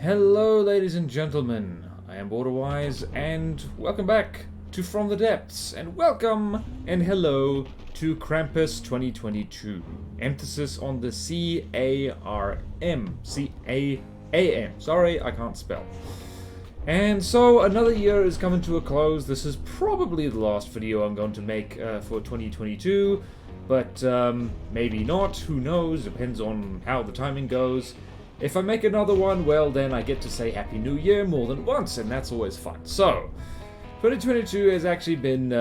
Hello ladies and gentlemen, I am BorderWise and welcome back to From the Depths, and welcome and hello to CRAMpus 2022. Emphasis on the C-A-R-M. C-A-A-M. Sorry, I can't spell. And so another year is coming to a close. This is probably the last video I'm going to make for 2022, but maybe not, who knows, depends on how the timing goes. If I make another one, well then I get to say Happy New Year more than once, and that's always fun. So, 2022 has actually been,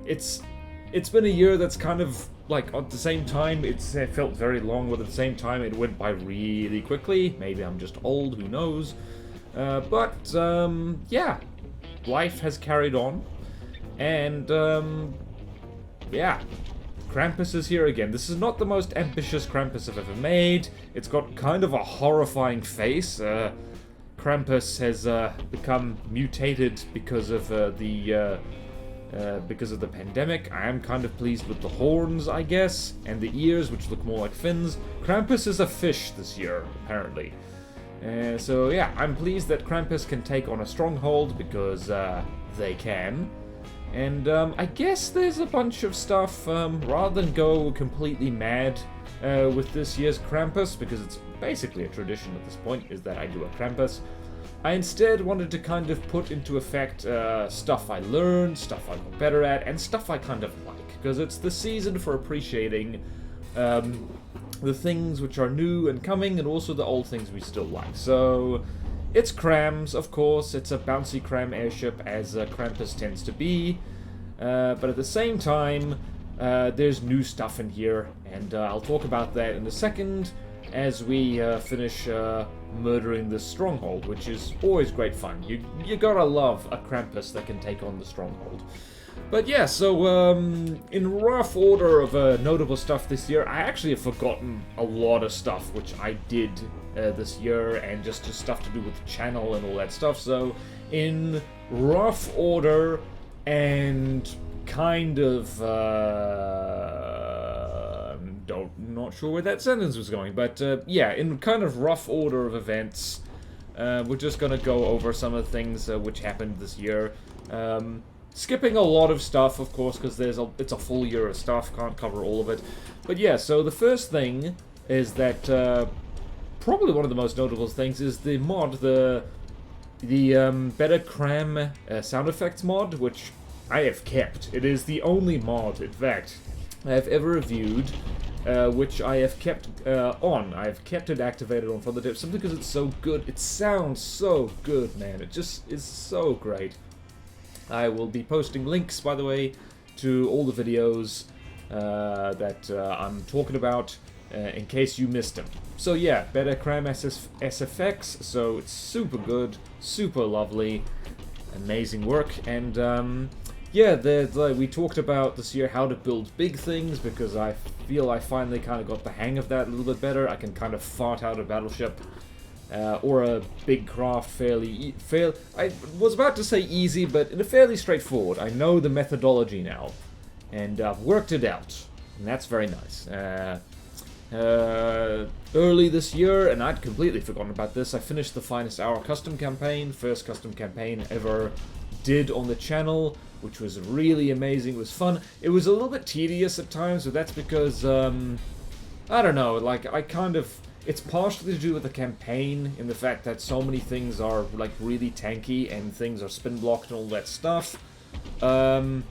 it's been a year that's kind of, like, at the same time, it felt very long, but at the same time it went by really quickly. Maybe I'm just old, who knows. Yeah, life has carried on, and, yeah. CRAMpus is here again. This is not the most ambitious CRAMpus I've ever made. It's got kind of a horrifying face. CRAMpus has become mutated because of the pandemic. I am kind of pleased with the horns, I guess, and the ears, which look more like fins. CRAMpus is a fish this year, apparently. So yeah, I'm pleased that CRAMpus can take on a stronghold because they can. And I guess there's a bunch of stuff, rather than go completely mad with this year's CRAMpus, because it's basically a tradition at this point, is that I do a CRAMpus. I instead wanted to kind of put into effect stuff I learned, stuff I got better at, and stuff I kind of like, because it's the season for appreciating the things which are new and coming, and also the old things we still like. So it's crams, of course. It's a bouncy cram airship, as CRAMpus tends to be. But at the same time, there's new stuff in here, and I'll talk about that in a second as we finish murdering the stronghold, which is always great fun. You gotta love a CRAMpus that can take on the stronghold. But yeah, so in rough order of notable stuff this year, I actually have forgotten a lot of stuff which I did this year, and just stuff to do with the channel and all that stuff. So in rough order and kind of not sure where that sentence was going, but yeah, in kind of rough order of events, we're just gonna go over some of the things which happened this year. Skipping a lot of stuff, of course, because it's a full year of stuff, can't cover all of it. But yeah, so the first thing is that probably one of the most notable things is the mod, the Better Cram sound effects mod, which I have kept. It is the only mod, in fact, I have ever reviewed, which I have kept on. I've kept it activated on From the Depths simply because it's so good. It sounds so good, man. It just is so great. I will be posting links, by the way, to all the videos that I'm talking about, in case you missed them. So yeah, Better Cram SFX, so it's super good, super lovely, amazing work, and yeah, we talked about this year how to build big things, because I feel I finally kind of got the hang of that a little bit better. I can kind of fart out a battleship, or a big craft I was about to say easy, but in a fairly straightforward. I know the methodology now, and I've worked it out, and that's very nice. Early this year, and I'd completely forgotten about this, I finished the Finest Hour custom campaign, first custom campaign ever did on the channel, which was really amazing. It was fun. It was a little bit tedious at times, but that's because, I don't know, like, it's partially to do with the campaign, in the fact that so many things are, like, really tanky, and things are spin-blocked and all that stuff. But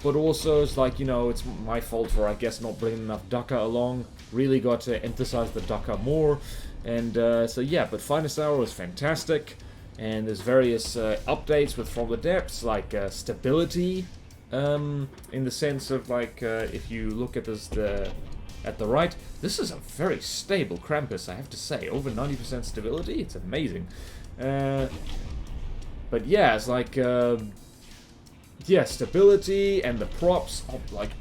also, it's like, you know, it's my fault for, I guess, not bringing enough Ducker along. Really got to emphasize the Ducker more. And, so yeah, but Finest Hour was fantastic. And there's various updates with From the Depths, like stability, in the sense of, like, if you look at this, at the right, this is a very stable CRAMpus, I have to say. Over 90% stability, it's amazing. But yeah, it's like, yeah, stability and the props,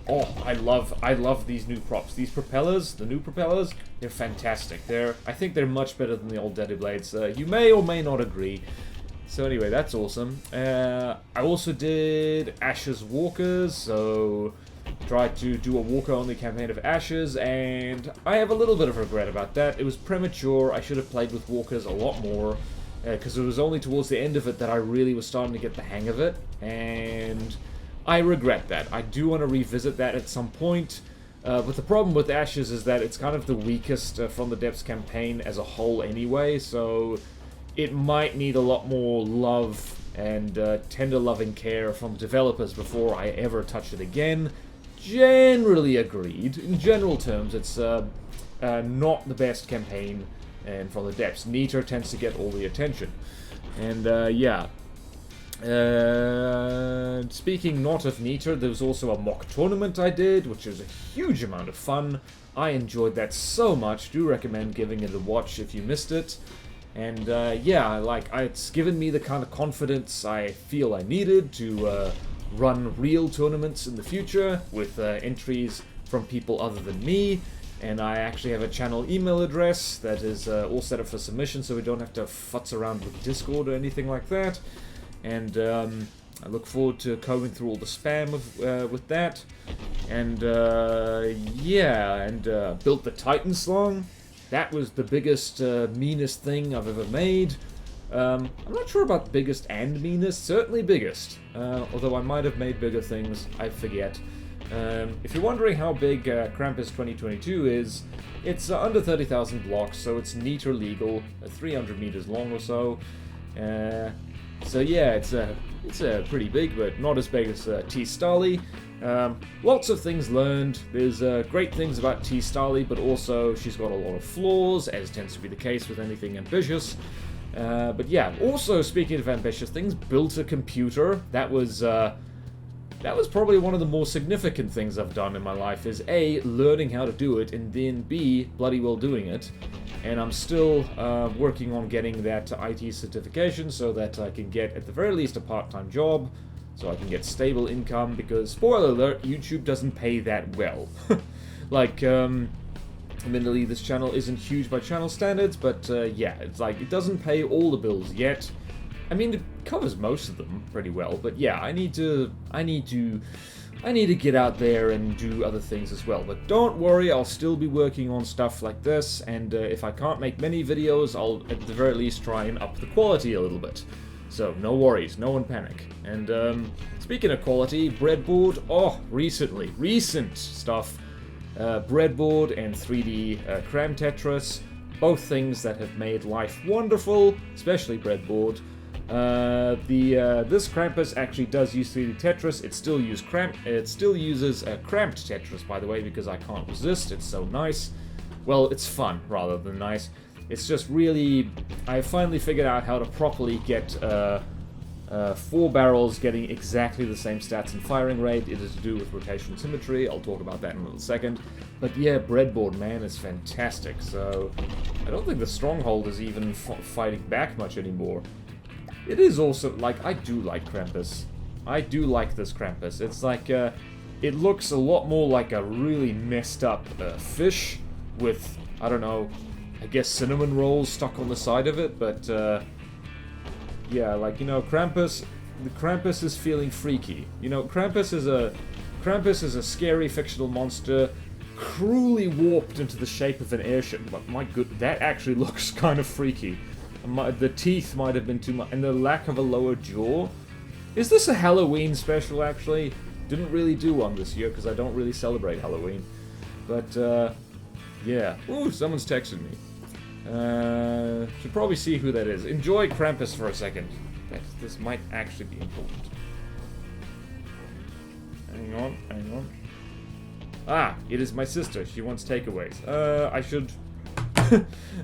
I love these new props. These propellers, the new propellers, they're fantastic. I think they're much better than the old Daddy Blades. You may or may not agree. So anyway, that's awesome. I also did Ash's Walkers, so tried to do a walker-only campaign of Ashes, and I have a little bit of regret about that. It was premature. I should have played with walkers a lot more, because it was only towards the end of it that I really was starting to get the hang of it, and I regret that. I do want to revisit that at some point, but the problem with Ashes is that it's kind of the weakest From the Depths campaign as a whole anyway, so it might need a lot more love and tender loving care from developers before I ever touch it again. Generally agreed. In general terms, it's not the best campaign, and From the Depths. Neater tends to get all the attention. And yeah. Speaking not of Neater, there was also a mock tournament I did, which was a huge amount of fun. I enjoyed that so much. Do recommend giving it a watch if you missed it. And yeah, like, it's given me the kind of confidence I feel I needed to run real tournaments in the future with entries from people other than me. And I actually have a channel email address that is all set up for submission, so we don't have to futz around with Discord or anything like that. And I look forward to combing through all the spam with that. And yeah, and built the Titan Slung. That was the biggest, meanest thing I've ever made. I'm not sure about biggest and meanest, certainly biggest. Although I might have made bigger things, I forget. If you're wondering how big CRAMpus 2022 is, it's under 30,000 blocks, so it's Neater legal, 300 meters long or so. So yeah, it's pretty big, but not as big as T. Starly. Lots of things learned. There's great things about T. Starly, but also she's got a lot of flaws, as tends to be the case with anything ambitious. But yeah, also speaking of ambitious things, built a computer. That was probably one of the more significant things I've done in my life, is A, learning how to do it, and then B, bloody well doing it. And I'm still working on getting that IT certification so that I can get, at the very least, a part-time job, so I can get stable income, because, spoiler alert, YouTube doesn't pay that well. Like, admittedly, this channel isn't huge by channel standards, but yeah, it's like, it doesn't pay all the bills yet. I mean, it covers most of them pretty well, but yeah, I need to get out there and do other things as well. But don't worry, I'll still be working on stuff like this, and if I can't make many videos, I'll at the very least try and up the quality a little bit. So no worries, no one panic. And speaking of quality, breadboard, recent stuff. Breadboard and 3D Cram Tetris, both things that have made life wonderful, especially breadboard. This CRAMpus actually does use 3D Tetris. It still uses cramped Tetris, by the way, because I can't resist. It's so nice. Well, it's fun rather than nice. It's just really, I finally figured out how to properly get 4 barrels getting exactly the same stats and firing rate. It is to do with rotational symmetry. I'll talk about that in a little second. But yeah, breadboard, man, is fantastic. So I don't think the Stronghold is even fighting back much anymore. It is also, like, I do like CRAMpus. I do like this CRAMpus. It's like, it looks a lot more like a really messed up fish with, I don't know, I guess cinnamon rolls stuck on the side of it, but, yeah, like, you know, the CRAMpus is feeling freaky. You know, CRAMpus is a scary fictional monster, cruelly warped into the shape of an airship. But my good, that actually looks kind of freaky. The teeth might have been too much, and the lack of a lower jaw. Is this a Halloween special, actually? Didn't really do one this year, because I don't really celebrate Halloween. But, yeah. Ooh, someone's texted me. Should probably see who that is. Enjoy CRAMpus for a second. This might actually be important. Hang on. Ah, it is my sister. She wants takeaways.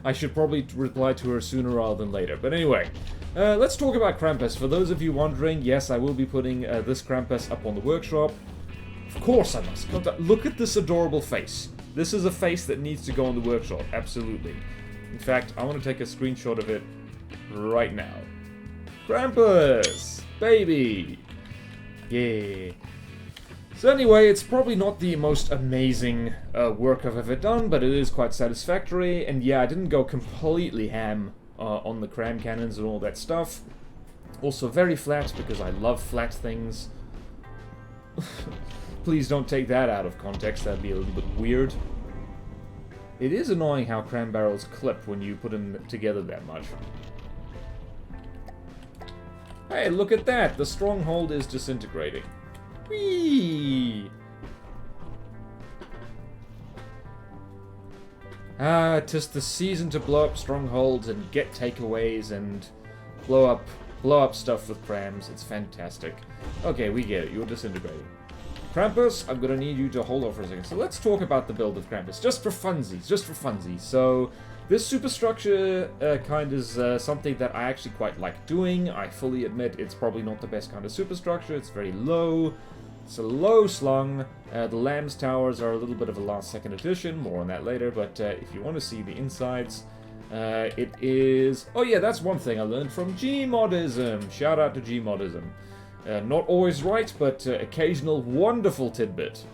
I should probably reply to her sooner rather than later. But anyway, let's talk about CRAMpus. For those of you wondering, yes, I will be putting this CRAMpus up on the workshop. Of course I must. Look at this adorable face. This is a face that needs to go on the workshop, absolutely. In fact, I want to take a screenshot of it right now. CRAMpus! Baby! Yeah. So anyway, it's probably not the most amazing work I've ever done, but it is quite satisfactory. And yeah, I didn't go completely ham on the cram cannons and all that stuff. Also very flat, because I love flat things. please don't take that out of context, that'd be a little bit weird. It is annoying how cram barrels clip when you put them together that much. Hey, look at that! The stronghold is disintegrating. Whee! Ah, 'tis the season to blow up strongholds and get takeaways and blow up stuff with crams. It's fantastic. Okay, we get it. You're disintegrating. CRAMpus, I'm gonna need you to hold on for a second. So let's talk about the build of CRAMpus, just for funsies. So this superstructure kind is something that I actually quite like doing. I fully admit it's probably not the best kind of superstructure. It's very low. It's a low slung. The Lamb's Towers are a little bit of a last second addition. More on that later. But if you want to see the insides, it is... Oh yeah, that's one thing I learned from Gmodism. Shout out to Gmodism. Not always right, but occasional wonderful tidbit.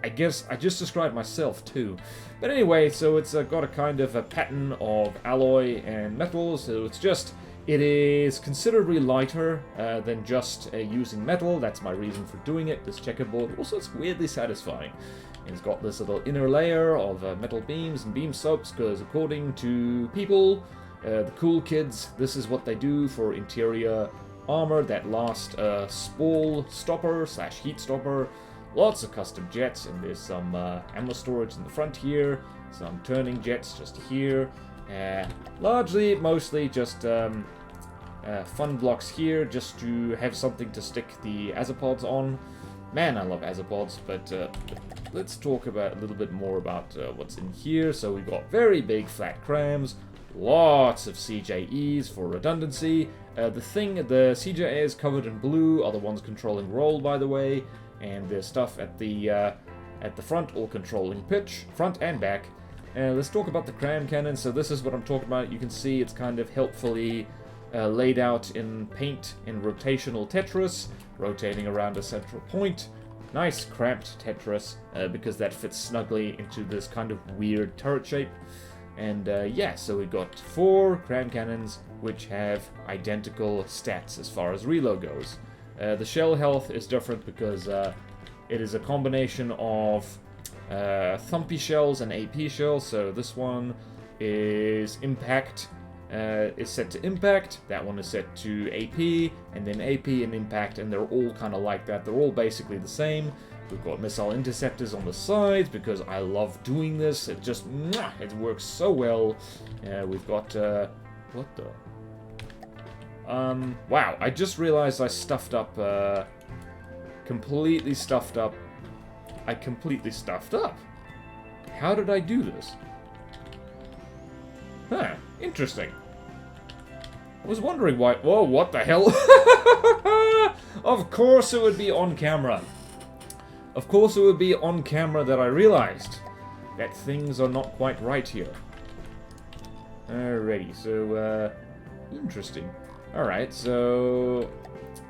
I guess I just described myself too. But anyway, so it's got a kind of a pattern of alloy and metal, so it is considerably lighter than just using metal. That's my reason for doing it, this checkerboard. Also, it's weirdly satisfying. And it's got this little inner layer of metal beams and beam soaps, because according to people, the cool kids, this is what they do for interior armor that lasts spall stopper / heat stopper. Lots of custom jets, and there's some ammo storage in the front here, some turning jets just here. Mostly just fun blocks here, just to have something to stick the azapods on. Man, I love azapods, but let's talk about a little bit more about what's in here. So we've got very big flat crams, lots of CJEs for redundancy. The CJEs covered in blue are the ones controlling roll, by the way, and there's stuff at the front all controlling pitch, front and back. Let's talk about the cram cannon. So this is what I'm talking about. You can see it's kind of helpfully laid out in paint in rotational Tetris, rotating around a central point. Nice cramped Tetris, because that fits snugly into this kind of weird turret shape. And yeah, so we've got 4 cram cannons, which have identical stats as far as reload goes. The shell health is different because it is a combination of thumpy shells and AP shells. So this one is impact, is set to impact, that one is set to AP, and then AP and impact, and they're all kind of like that. They're all basically the same. We've got missile interceptors on the sides because I love doing this. It just, it works so well. We've got, what the? Wow, I just realized I stuffed up, completely stuffed up. I completely stuffed up. How did I do this? Huh, interesting. I was wondering why. Whoa, what the hell? Of course it would be on camera. Of course it would be on camera that I realized that things are not quite right here. Alrighty, so, interesting. Alright, so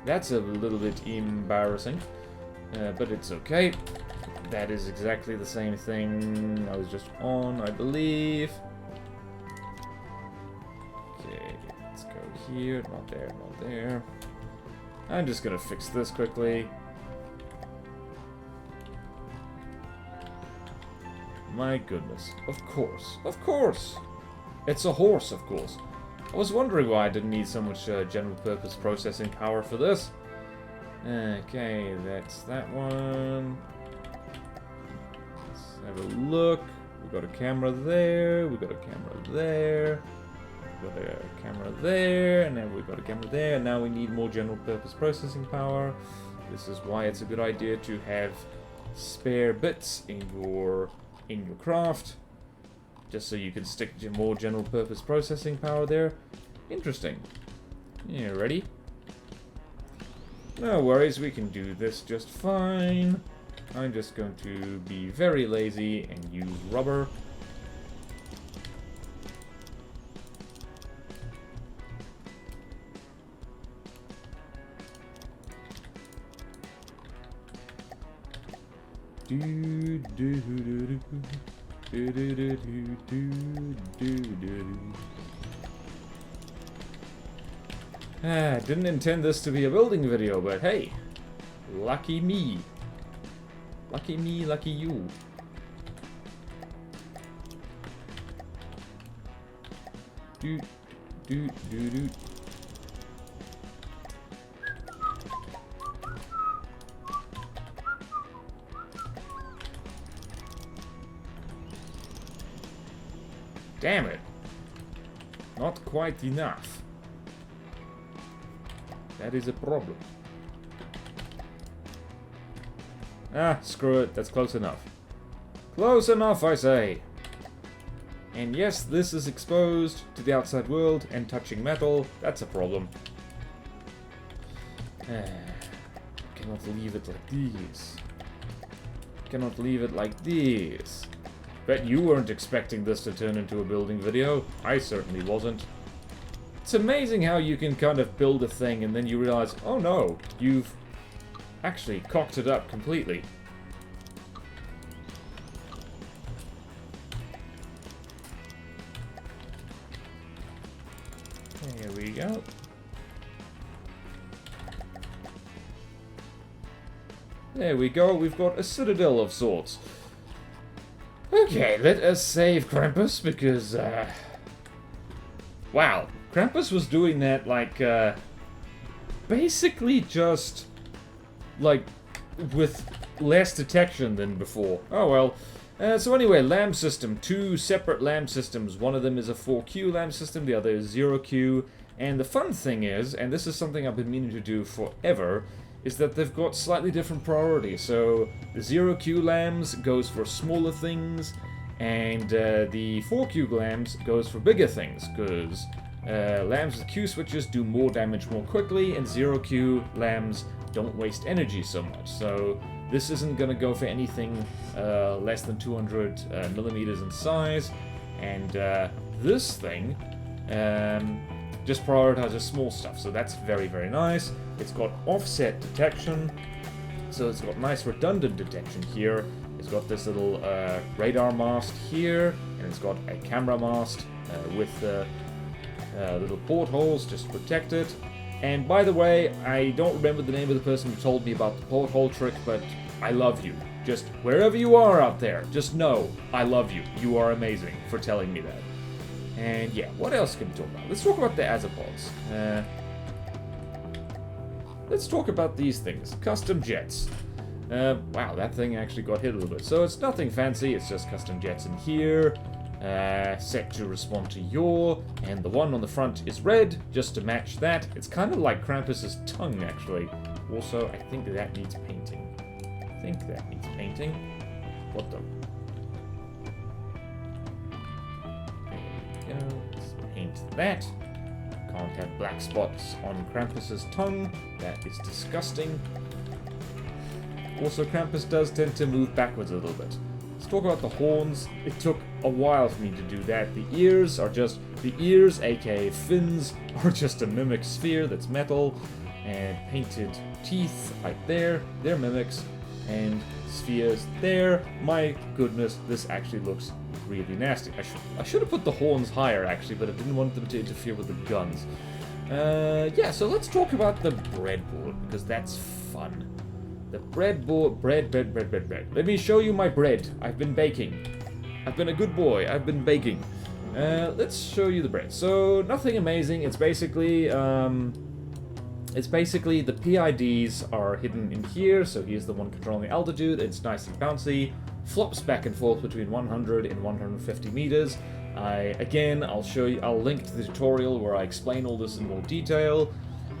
that's a little bit embarrassing, but it's okay. That is exactly the same thing I was just on, I believe. Okay, let's go here. Not there, not there. I'm just gonna fix this quickly. My goodness. Of course. Of course! It's a horse, of course. I was wondering why I didn't need so much general purpose processing power for this. Okay, that's that one. Let's have a look. We've got a camera there, we've got a camera there, we've got a camera there, and then we've got a camera there, and now we need more general purpose processing power. This is why it's a good idea to have spare bits in your craft, just so you can stick more general purpose processing power there. Interesting. Yeah, ready? No worries, we can do this just fine. I'm just going to be very lazy and use rubber. Didn't intend this to be a building video, but hey, lucky me. Lucky me, lucky you. Doot, doot, doot, doot. Damn it. Not quite enough. That is a problem. Ah, screw it. That's close enough. Close enough, I say. And yes, this is exposed to the outside world and touching metal. That's a problem. Cannot leave it like this. Cannot leave it like this. Bet you weren't expecting this to turn into a building video. I certainly wasn't. It's amazing how you can kind of build a thing and then you realize, oh no, you've actually cocked it up completely. There we go. There we go, we've got a citadel of sorts. Okay, let us save CRAMpus because, wow, CRAMpus was doing that like, basically just, like, with less detection than before. Oh well. So anyway, LAMP system. 2 separate LAMP systems. One of them is a 4Q LAMP system, the other is 0Q. And the fun thing is, and this is something I've been meaning to do forever, is that they've got slightly different priorities. So the 0Q LAMs goes for smaller things, and the 4Q LAMs goes for bigger things, because LAMs with Q switches do more damage more quickly, and 0Q LAMs don't waste energy so much. So this isn't going to go for anything less than 200 millimeters in size, and this thing just prioritizes small stuff, so that's very, very nice. It's got offset detection, so it's got nice redundant detection here. It's got this little radar mast here, and it's got a camera mast with little portholes just to protect it. And by the way, I don't remember the name of the person who told me about the porthole trick, but I love you. Just wherever you are out there, just know I love you. You are amazing for telling me that. And yeah, what else can we talk about? Let's talk about the azipods. Let's talk about these things. Custom jets. Wow, that thing actually got hit a little bit. So it's nothing fancy, it's just custom jets in here. Set to respond to yaw. And the one on the front is red, just to match that. It's kind of like Krampus's tongue, actually. Also, I think that needs painting. What the... Let's paint that. Can't have black spots on Krampus's tongue. That is disgusting. Also, Krampus does tend to move backwards a little bit. Let's talk about the horns. It took a while for me to do that. The ears, aka fins, are just a mimic sphere that's metal. And painted teeth right there, they're mimics. And spheres there. My goodness, this actually looks really nasty. I should have put the horns higher, actually, but I didn't want them to interfere with the guns. Yeah, so let's talk about the breadboard, because that's fun. The breadboard, bread. Let me show you my bread. I've been baking. I've been a good boy. I've been baking. Let's show you the bread. So, nothing amazing. It's basically the PIDs are hidden in here. So here's the one controlling the altitude. It's nice and bouncy. Flops back and forth between 100 and 150 meters. I'll show you. I'll link to the tutorial where I explain all this in more detail.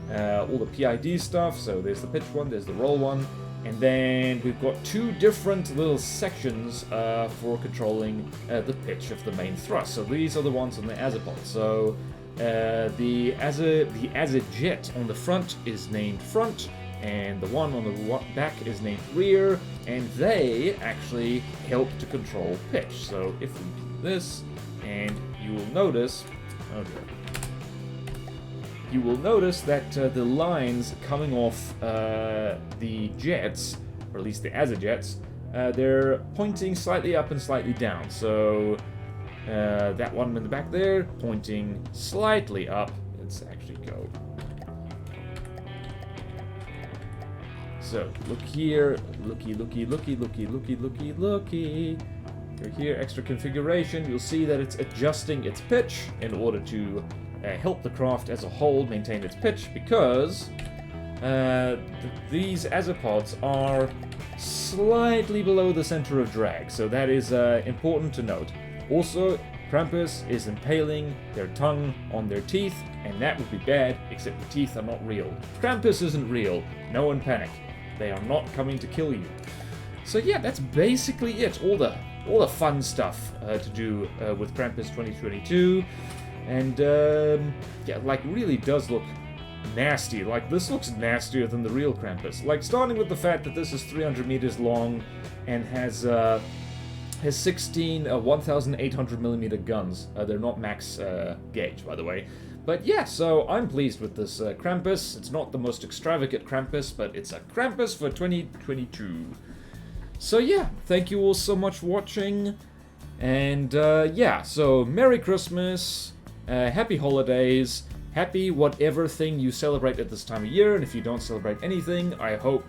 All the PID stuff. So there's the pitch one, there's the roll one, and then we've got 2 different little sections for controlling the pitch of the main thrust. So these are the ones on the azipod. So the azijet on the front is named front, and the one on the back is named rear, and they actually help to control pitch. So if we do this, and you will notice, you will notice that the lines coming off the jets, or at least the azijets, they're pointing slightly up and slightly down. So that one in the back there, pointing slightly up. Let's actually go. So, look here, looky. Go here, extra configuration, you'll see that it's adjusting its pitch in order to help the craft as a whole maintain its pitch, because these azipods are slightly below the center of drag, so that is important to note. Also, CRAMpus is impaling their tongue on their teeth, and that would be bad, except the teeth are not real. CRAMpus isn't real, no one panic. They are not coming to kill you. So yeah, that's basically it. All the fun stuff to do with CRAMpus 2022, and yeah, like really does look nasty. Like this looks nastier than the real CRAMpus. Like starting with the fact that this is 300 meters long and has 16 1,800mm guns. They're not max gauge, by the way. But yeah, so I'm pleased with this CRAMpus. It's not the most extravagant CRAMpus, but it's a CRAMpus for 2022. So yeah, thank you all so much for watching. And yeah, so Merry Christmas, Happy Holidays, happy whatever thing you celebrate at this time of year. And if you don't celebrate anything, I hope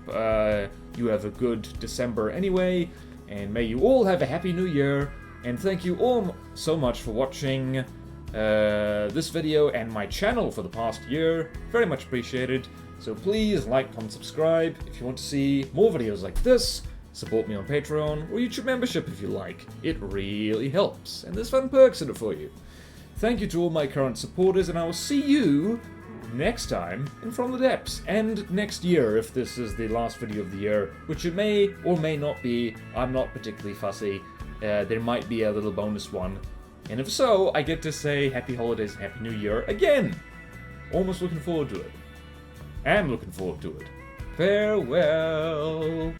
you have a good December anyway. And may you all have a Happy New Year. And thank you all so much for watching this video and my channel for the past year. Very much appreciated. So please like, comment, subscribe if you want to see more videos like this. Support me on Patreon or YouTube membership if you like. It really helps, and there's fun perks in it for you. Thank you to all my current supporters, and I will see you next time in From the Depths, and next year if this is the last video of the year, which it may or may not be. I'm not particularly fussy. There might be a little bonus one, and if so, I get to say Happy Holidays and Happy New Year again. Almost looking forward to it. Am looking forward to it. Farewell.